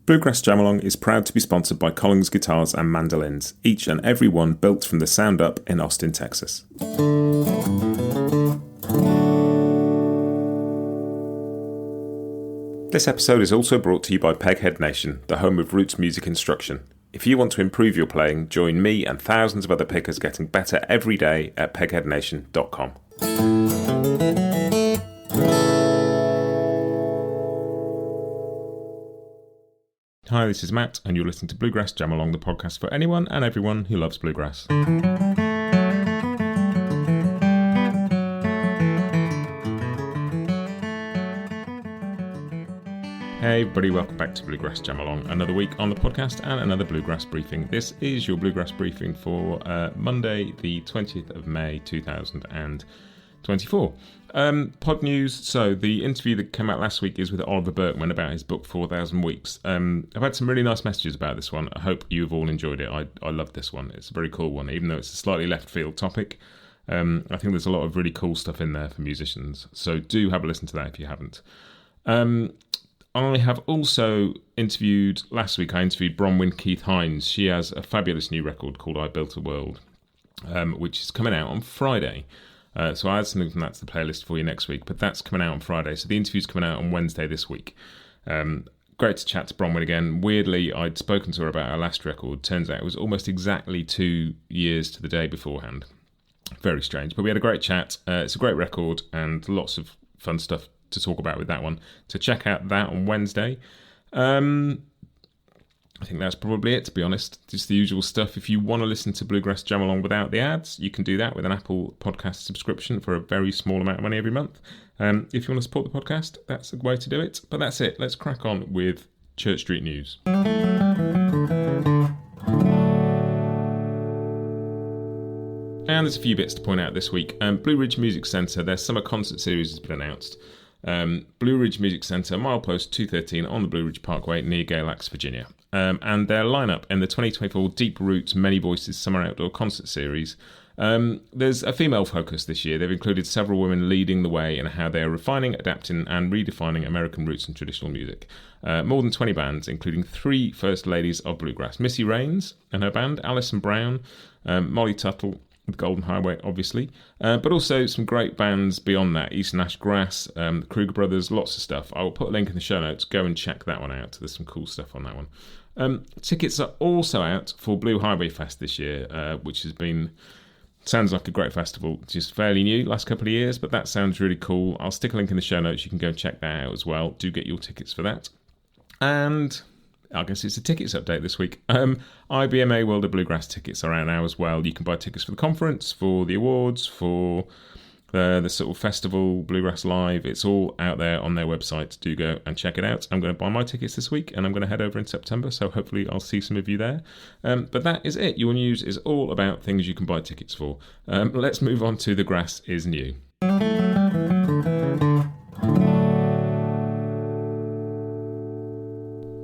Bluegrass Jam Along is proud to be sponsored by Collins Guitars and Mandolins, each and every one built from the sound up in Austin, Texas. This episode is also brought to you by Peghead Nation, the home of roots music instruction. If you want to improve your playing, join me and thousands of other pickers getting better every day at pegheadnation.com. Hi, this is Matt, and you're listening to Bluegrass Jam Along, the podcast for anyone and everyone who loves bluegrass. Hey everybody, welcome back to Bluegrass Jam Along. Another week on the podcast and another Bluegrass Briefing. This is your Bluegrass Briefing for Monday, the 20th of May, 2024. Pod news. So the interview that came out last week is with Oliver Burkeman about his book 4,000 Weeks. I've had some really nice messages about this one. I hope you've all enjoyed it. I love this one. It's a very cool one, even though it's a slightly left field topic. I think there's a lot of really cool stuff in there for musicians. So do have a listen to that if you haven't. I have also interviewed, last week I interviewed Bronwyn Keith Hines. She has a fabulous new record called I Built a World, which is coming out on Friday. So I add something from that to the playlist for you next week, but that's coming out on Friday. So the interview's coming out on Wednesday this week. Great to chat to Bronwyn again. Weirdly, I'd spoken to her about her last record. Turns out it was almost exactly 2 years to the day beforehand. Very strange, but we had a great chat. It's a great record and lots of fun stuff to talk about with that one. So check out that on Wednesday. I think that's probably it, to be honest. Just the usual stuff. If you want to listen to Bluegrass Jam Along without the ads, you can do that with an Apple Podcast subscription for a very small amount of money every month. If you want to support the podcast, that's a way to do it. But that's it. Let's crack on with Church Street News. And there's a few bits to point out this week. Blue Ridge Music Centre, their summer concert series has been announced. Blue Ridge Music Centre, milepost 213 on the Blue Ridge Parkway near Galax, Virginia. And their lineup in the 2024 Deep Roots Many Voices Summer Outdoor Concert Series. There's a female focus this year. They've included several women leading the way in how they are refining, adapting and redefining American roots and traditional music. More than 20 bands, including 3 First Ladies of Bluegrass. Missy Raines and her band, Alison Brown, Molly Tuttle, with Golden Highway, obviously, but also some great bands beyond that. East Nash Grass, the Kruger Brothers, lots of stuff. I will put a link in the show notes. Go and check that one out. There's some cool stuff on that one. Tickets are also out for Blue Highway Fest this year, which has been, sounds like a great festival. Just fairly new, last couple of years, but that sounds really cool. I'll stick a link in the show notes. You can go and check that out as well. Do get your tickets for that. And I guess it's a tickets update this week. IBMA World of Bluegrass tickets are out now as well. You can buy tickets for the conference, for the awards, for the sort of festival, Bluegrass Live. It's all out there on their website. Do go and check it out. I'm going to buy my tickets this week and I'm going to head over in September, so hopefully I'll see some of you there. But that is it. Your news is all about things you can buy tickets for. Let's move on to The Grass is New.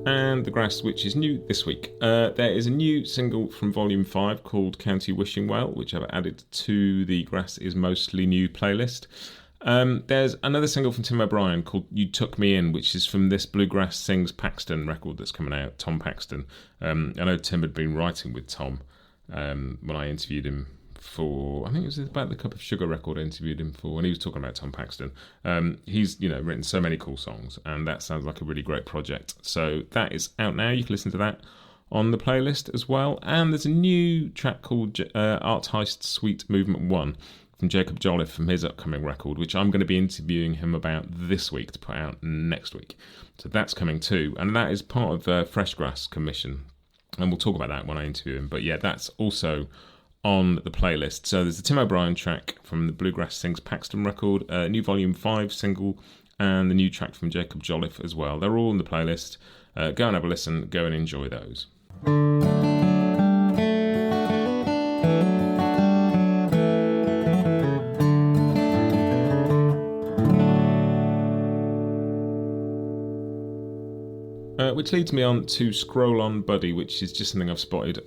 And The Grass, which is new this week. There is a new single from Volume 5 called County Wishing Well, which I've added to the Grass is Mostly New playlist. There's another single from Tim O'Brien called You Took Me In, which is from this Bluegrass Sings Paxton record that's coming out, Tom Paxton. I know Tim had been writing with Tom when I interviewed him for, I think it was about the Cup of Sugar record I interviewed him for, and he was talking about Tom Paxton. He's, written so many cool songs, and that sounds like a really great project. So that is out now. You can listen to that on the playlist as well. And there's a new track called Art Heist Suite Movement 1 from Jacob Jolliffe from his upcoming record, which I'm going to be interviewing him about this week to put out next week. So that's coming too, and that is part of the Fresh Grass commission, and we'll talk about that when I interview him. But yeah, that's also on the playlist. So there's the Tim O'Brien track from the Bluegrass Sings Paxton record, a new Volume 5 single, and the new track from Jacob Jolliffe as well. They're all on the playlist. Go and have a listen. Go and enjoy those. Which leads me on to Scroll On Buddy, which is just something I've spotted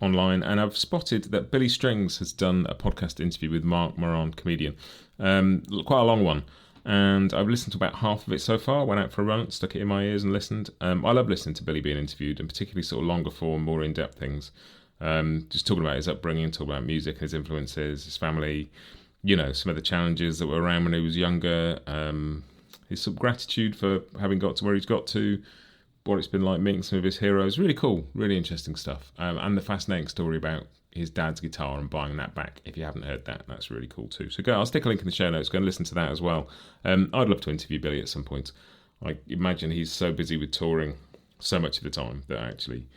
online, and I've spotted that Billy Strings has done a podcast interview with Mark Moran, comedian, quite a long one, and I've listened to about half of it so far. Went out for a run, stuck it in my ears and listened. I love listening to Billy being interviewed, and particularly sort of longer form, more in-depth things. Just talking about his upbringing, talking about music, his influences, his family, some of the challenges that were around when he was younger, his sort of gratitude for having got to where he's got to, what it's been like meeting some of his heroes. Really cool, really interesting stuff. And the fascinating story about his dad's guitar and buying that back. If you haven't heard that, that's really cool too. So I'll stick a link in the show notes. Go and listen to that as well. I'd love to interview Billy at some point. I imagine he's so busy with touring so much of the time that actually,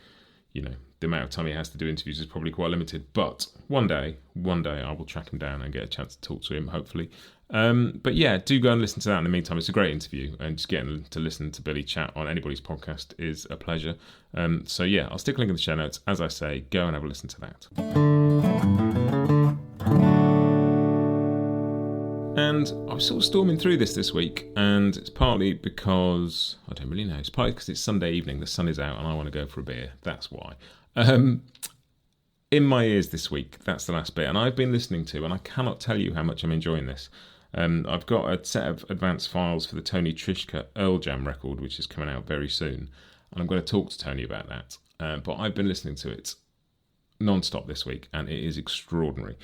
the amount of time he has to do interviews is probably quite limited. But one day I will track him down and get a chance to talk to him, hopefully. But yeah, do go and listen to that in the meantime. It's a great interview, and just getting to listen to Billy chat on anybody's podcast is a pleasure. So yeah, I'll stick a link in the show notes. As I say, go and have a listen to that. And I was sort of storming through this week, and it's partly because, I don't really know, it's partly because it's Sunday evening, the sun is out, and I want to go for a beer. That's why. In my ears this week, that's the last bit, and I've been listening to, and I cannot tell you how much I'm enjoying this. I've got a set of advanced files for the Tony Trischka Earl Jam record, which is coming out very soon, and I'm going to talk to Tony about that. But I've been listening to it non-stop this week, and it is extraordinary.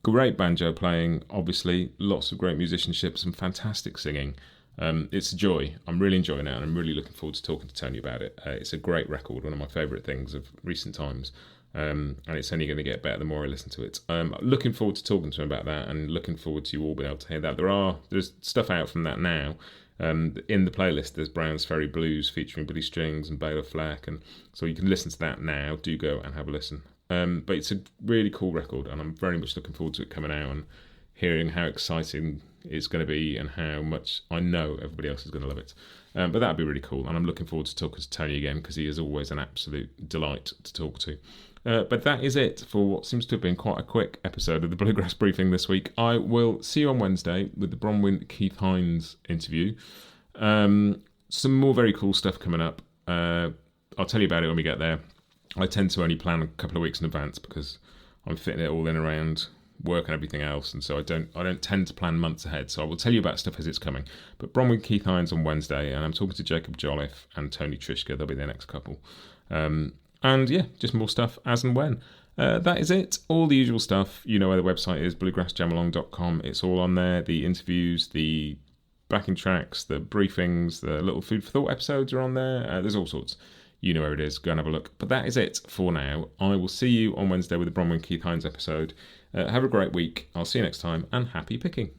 Great banjo playing, obviously, lots of great musicianship, some fantastic singing. It's a joy. I'm really enjoying it, and I'm really looking forward to talking to Tony about it. It's a great record, one of my favourite things of recent times. And it's only going to get better the more I listen to it. Looking forward to talking to him about that, and looking forward to you all being able to hear that. There's stuff out from that now. In the playlist, there's Brown's Ferry Blues featuring Billy Strings and Bela Fleck, and so you can listen to that now. Do go and have a listen. But it's a really cool record, and I'm very much looking forward to it coming out and hearing how exciting it's going to be and how much I know everybody else is going to love it. But that'd be really cool, and I'm looking forward to talking to Tony again, because he is always an absolute delight to talk to. But that is it for what seems to have been quite a quick episode of the Bluegrass Briefing this week. I will see you on Wednesday with the Bronwyn Keith Hines interview. Some more very cool stuff coming up. I'll tell you about it when we get there. I tend to only plan a couple of weeks in advance because I'm fitting it all in around work and everything else, and so I don't tend to plan months ahead. So I will tell you about stuff as it's coming. But Bronwyn Keith Hines on Wednesday, and I'm talking to Jacob Jolliffe and Tony Trischka. They'll be the next couple. And yeah, just more stuff as and when. That is it. All the usual stuff. You know where the website is, bluegrassjamalong.com. It's all on there. The interviews, the backing tracks, the briefings, the little food for thought episodes are on there. There's all sorts. You know where it is. Go and have a look. But that is it for now. I will see you on Wednesday with the Bronwyn Keith Hines episode. Have a great week. I'll see you next time, and happy picking.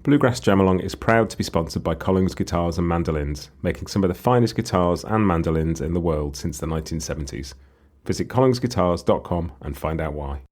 Bluegrass Jam Along is proud to be sponsored by Collings Guitars and Mandolins, making some of the finest guitars and mandolins in the world since the 1970s. Visit collingsguitars.com and find out why.